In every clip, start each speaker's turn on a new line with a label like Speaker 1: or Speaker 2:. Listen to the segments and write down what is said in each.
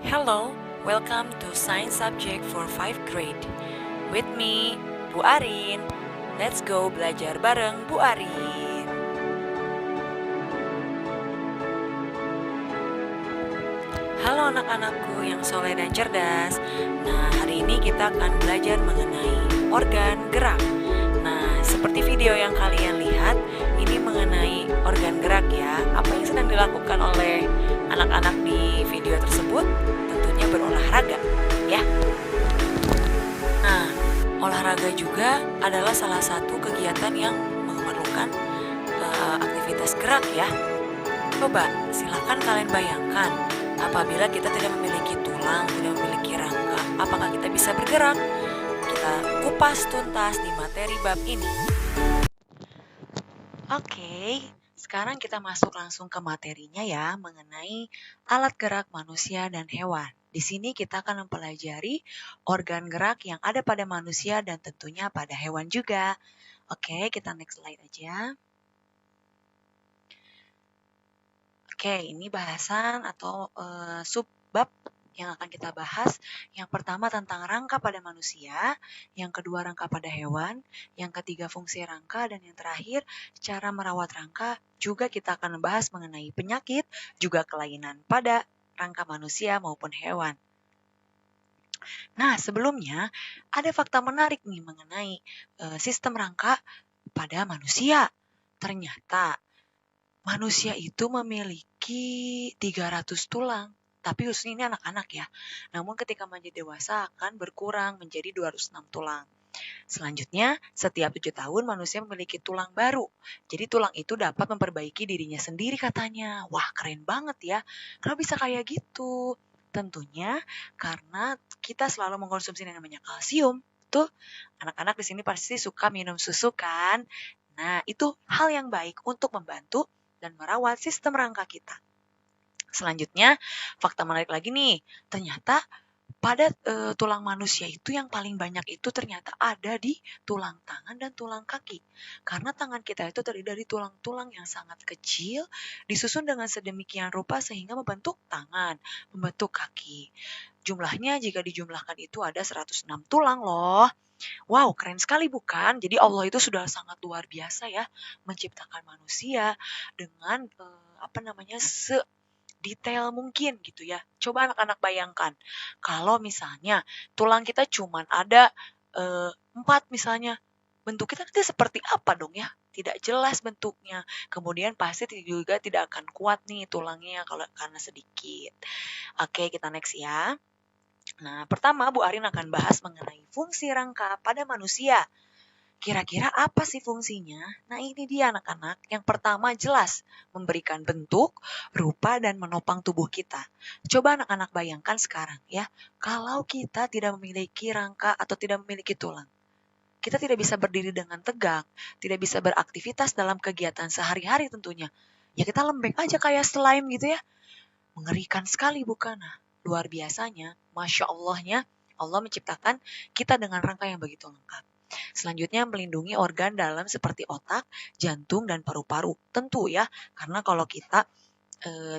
Speaker 1: Hello, welcome to Science Subject for 5th grade. With me, Bu Arin. Let's go belajar bareng Bu Arin. Halo anak-anakku yang soleh dan cerdas. Nah, hari ini kita akan belajar mengenai organ gerak. Nah, seperti video yang kalian lihat, ini mengenai organ gerak ya. Apa yang sedang dilakukan oleh anak-anak di video tersebut? Tentunya berolahraga, ya. Nah, olahraga juga adalah salah satu kegiatan yang memerlukan aktivitas gerak ya. Coba silakan kalian bayangkan, apabila kita tidak memiliki tulang, tidak memiliki rangka, apakah kita bisa bergerak? Kita kupas tuntas di materi bab ini. Oke, sekarang kita masuk langsung ke materinya ya, mengenai alat gerak manusia dan hewan. Di sini kita akan mempelajari organ gerak yang ada pada manusia dan tentunya pada hewan juga. Oke, kita next slide aja. Oke, ini bahasan atau subbab yang akan kita bahas. Yang pertama tentang rangka pada manusia, yang kedua rangka pada hewan, yang ketiga fungsi rangka, dan yang terakhir cara merawat rangka. Juga kita akan membahas mengenai penyakit, juga kelainan pada rangka manusia maupun hewan. Nah, sebelumnya ada fakta menarik nih mengenai sistem rangka pada manusia. Ternyata manusia itu memiliki 300 tulang, tapi khususnya ini anak-anak ya. Namun ketika menjadi dewasa akan berkurang menjadi 206 tulang. Selanjutnya, setiap 7 tahun manusia memiliki tulang baru. Jadi tulang itu dapat memperbaiki dirinya sendiri katanya. Wah, keren banget ya. Kenapa bisa kayak gitu? Tentunya karena kita selalu mengkonsumsi yang namanya kalsium. Tuh, anak-anak di sini pasti suka minum susu kan? Nah, itu hal yang baik untuk membantu dan merawat sistem rangka kita. Selanjutnya, fakta menarik lagi nih. Ternyata pada tulang manusia itu yang paling banyak itu ternyata ada di tulang tangan dan tulang kaki. Karena tangan kita itu terdiri dari tulang-tulang yang sangat kecil, disusun dengan sedemikian rupa sehingga membentuk tangan, membentuk kaki. Jumlahnya jika dijumlahkan itu ada 106 tulang loh. Wow, keren sekali bukan? Jadi Allah itu sudah sangat luar biasa ya menciptakan manusia dengan sedetail mungkin gitu ya. Coba anak-anak bayangkan, kalau misalnya tulang kita cuman ada 4 misalnya, bentuk kita nanti seperti apa dong ya? Tidak jelas bentuknya. Kemudian pasti juga tidak akan kuat nih tulangnya kalau karena sedikit. Oke, kita next ya. Nah, pertama Bu Arin akan bahas mengenai fungsi rangka pada manusia. Kira-kira apa sih fungsinya? Nah, ini dia anak-anak. Yang pertama jelas memberikan bentuk, rupa, dan menopang tubuh kita. Coba anak-anak bayangkan sekarang ya, kalau kita tidak memiliki rangka atau tidak memiliki tulang. Kita tidak bisa berdiri dengan tegak, tidak bisa beraktivitas dalam kegiatan sehari-hari tentunya. Ya kita lembek aja kayak slime gitu ya. Mengerikan sekali bukan? Nah, luar biasanya, Masya Allahnya, Allah menciptakan kita dengan rangka yang begitu lengkap. Selanjutnya melindungi organ dalam seperti otak, jantung, dan paru-paru. Tentu ya, karena kalau kita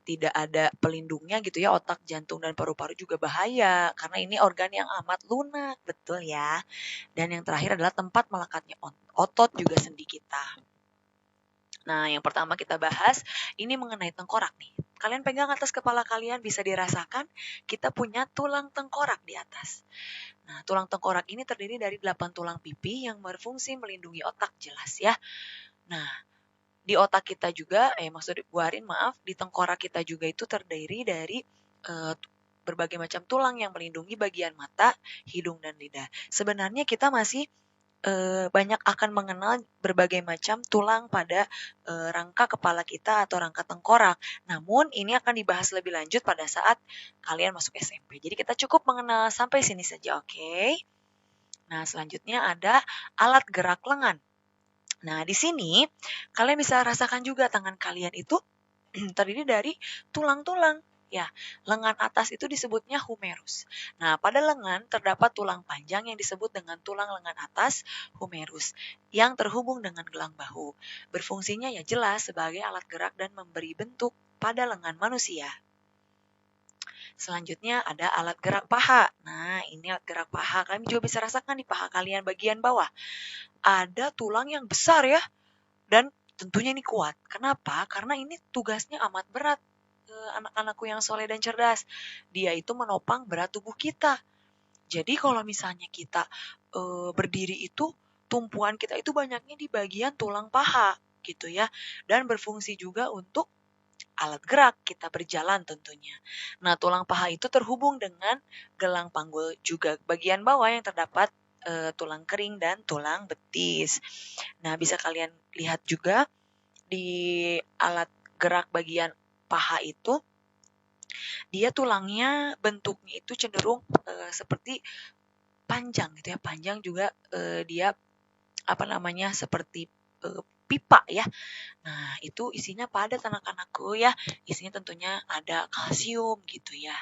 Speaker 1: tidak ada pelindungnya gitu ya, otak, jantung, dan paru-paru juga bahaya. Karena ini organ yang amat lunak, betul ya. Dan yang terakhir adalah tempat melekatnya otot juga sendi kita. Nah, yang pertama kita bahas ini mengenai tengkorak nih. Kalian pegang atas kepala kalian bisa dirasakan kita punya tulang tengkorak di atas. Nah, tulang tengkorak ini terdiri dari 8 tulang pipi yang berfungsi melindungi otak jelas ya. Nah, di otak kita juga, di tengkorak kita juga itu terdiri dari berbagai macam tulang yang melindungi bagian mata, hidung, dan lidah. Sebenarnya kita masih banyak akan mengenal berbagai macam tulang pada rangka kepala kita atau rangka tengkorak. Namun ini akan dibahas lebih lanjut pada saat kalian masuk SMP. Jadi kita cukup mengenal sampai sini saja, oke? Nah, selanjutnya ada alat gerak lengan. Nah, di sini kalian bisa rasakan juga tangan kalian itu terdiri dari tulang-tulang. Ya, lengan atas itu disebutnya humerus. Nah, pada lengan terdapat tulang panjang yang disebut dengan tulang lengan atas humerus yang terhubung dengan gelang bahu. Berfungsinya ya jelas sebagai alat gerak dan memberi bentuk pada lengan manusia. Selanjutnya ada alat gerak paha. Nah, ini alat gerak paha. Kalian juga bisa rasakan di paha kalian bagian bawah. Ada tulang yang besar ya. Dan tentunya ini kuat. Kenapa? Karena ini tugasnya amat berat. Anak-anakku yang soleh dan cerdas. Dia itu menopang berat tubuh kita. Jadi kalau misalnya kita berdiri itu, tumpuan kita itu banyaknya di bagian tulang paha gitu ya. Dan berfungsi juga untuk alat gerak kita berjalan tentunya. Nah, tulang paha itu terhubung dengan gelang panggul juga bagian bawah yang terdapat tulang kering dan tulang betis. Nah, bisa kalian lihat juga di alat gerak bagian paha itu, dia tulangnya bentuknya itu cenderung seperti panjang gitu ya. Panjang juga dia seperti pipa ya. Nah, itu isinya padat anak-anakku ya. Isinya tentunya ada kalsium gitu ya.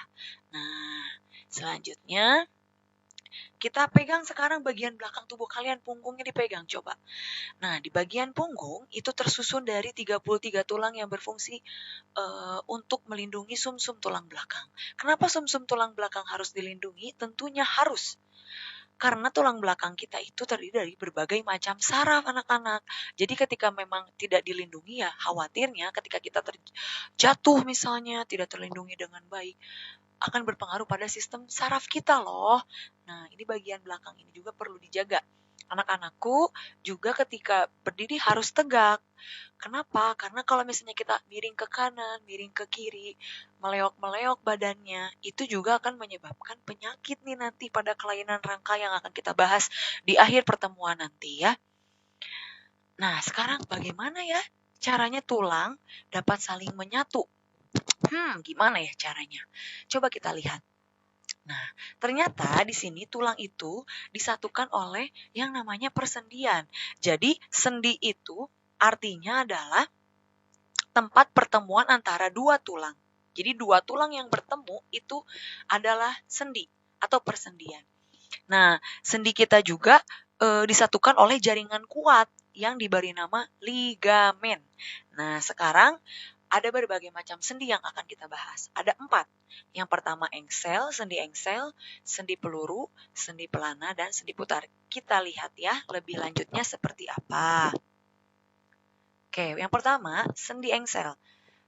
Speaker 1: Nah, selanjutnya kita pegang sekarang bagian belakang tubuh kalian, punggungnya dipegang coba. Nah, di bagian punggung itu tersusun dari 33 tulang yang berfungsi untuk melindungi sumsum tulang belakang. Kenapa sumsum tulang belakang harus dilindungi? Tentunya harus. Karena tulang belakang kita itu terdiri dari berbagai macam saraf anak-anak. Jadi ketika memang tidak dilindungi ya khawatirnya ketika kita terjatuh misalnya tidak terlindungi dengan baik akan berpengaruh pada sistem saraf kita loh. Nah, ini bagian belakang ini juga perlu dijaga. Anak-anakku juga ketika berdiri harus tegak. Kenapa? Karena kalau misalnya kita miring ke kanan, miring ke kiri, meleok-meleok badannya, itu juga akan menyebabkan penyakit nih nanti pada kelainan rangka yang akan kita bahas di akhir pertemuan nanti ya. Nah, sekarang bagaimana ya caranya tulang dapat saling menyatu? Gimana ya caranya? Coba kita lihat. Nah, ternyata di sini tulang itu disatukan oleh yang namanya persendian. Jadi, sendi itu artinya adalah tempat pertemuan antara dua tulang. Jadi, dua tulang yang bertemu itu adalah sendi atau persendian. Nah, sendi kita juga disatukan oleh jaringan kuat yang diberi nama ligamen. Nah, sekarang ada berbagai macam sendi yang akan kita bahas. Ada 4. Yang pertama engsel, sendi peluru, sendi pelana, dan sendi putar. Kita lihat ya lebih lanjutnya seperti apa. Oke, yang pertama sendi engsel.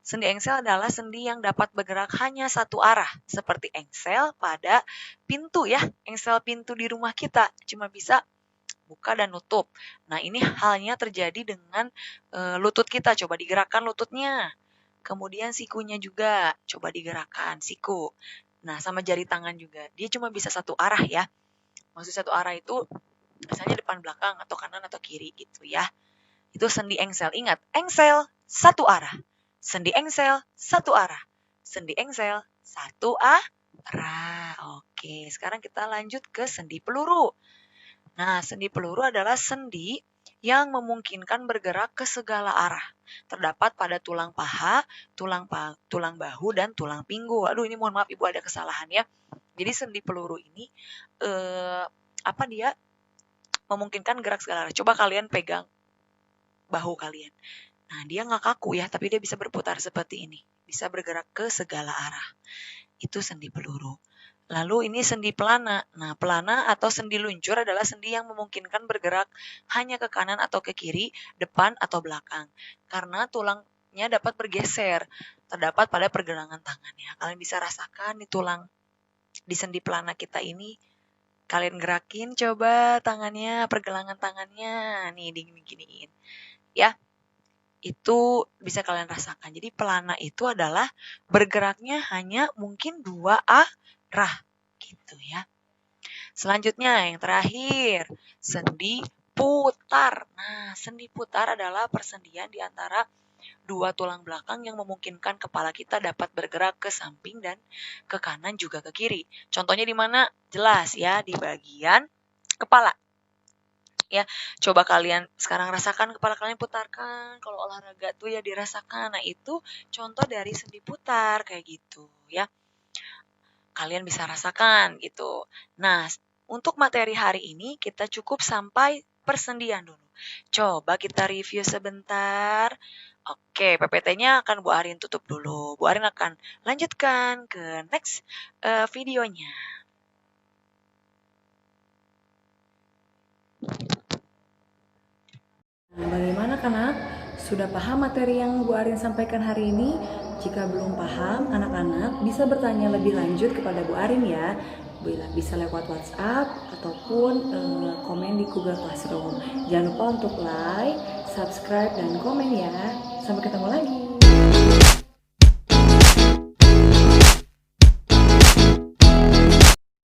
Speaker 1: Sendi engsel adalah sendi yang dapat bergerak hanya satu arah, seperti engsel pada pintu ya. Engsel pintu di rumah kita cuma bisa buka dan nutup. Nah, ini halnya terjadi dengan lutut kita. Coba digerakkan lututnya. Kemudian sikunya juga, coba digerakkan siku. Nah, sama jari tangan juga. Dia cuma bisa satu arah ya. Maksud satu arah itu misalnya depan belakang atau kanan atau kiri gitu ya. Itu sendi engsel. Ingat, engsel satu arah. Sendi engsel satu arah. Sendi engsel satu arah. Oke, sekarang kita lanjut ke sendi peluru. Nah, sendi peluru adalah sendi yang memungkinkan bergerak ke segala arah. Terdapat pada tulang paha, tulang bahu, dan tulang pinggul. Aduh, ini mohon maaf Ibu ada kesalahan ya. Jadi sendi peluru ini dia memungkinkan gerak segala arah. Coba kalian pegang bahu kalian. Nah, dia nggak kaku ya, tapi dia bisa berputar seperti ini. Bisa bergerak ke segala arah. Itu sendi peluru. Lalu ini sendi pelana. Nah, pelana atau sendi luncur adalah sendi yang memungkinkan bergerak hanya ke kanan atau ke kiri, depan atau belakang. Karena tulangnya dapat bergeser. Terdapat pada pergelangan tangannya. Kalian bisa rasakan di tulang di sendi pelana kita ini. Kalian gerakin coba tangannya, pergelangan tangannya. Nih, digini-giniin. Ya, itu bisa kalian rasakan. Jadi pelana itu adalah bergeraknya hanya mungkin dua arah gitu ya. Selanjutnya yang terakhir, sendi putar. Nah, sendi putar adalah persendian di antara dua tulang belakang yang memungkinkan kepala kita dapat bergerak ke samping dan ke kanan juga ke kiri. Contohnya di mana? Jelas ya, di bagian kepala. Ya, coba kalian sekarang rasakan kepala kalian putarkan. Kalau olahraga tuh ya dirasakan. Nah, itu contoh dari sendi putar kayak gitu ya. Kalian bisa rasakan gitu. Nah, untuk materi hari ini kita cukup sampai persendian dulu. Coba kita review sebentar. Oke, PPT-nya akan Bu Arin tutup dulu. Bu Arin akan lanjutkan ke next videonya.
Speaker 2: Nah, bagaimana kanak? Sudah paham materi yang Bu Arin sampaikan hari ini? Jika belum paham, anak-anak bisa bertanya lebih lanjut kepada Bu Arin ya. Bisa lewat WhatsApp ataupun komen di Google Classroom. Jangan lupa untuk like, subscribe, dan komen ya. Sampai ketemu lagi.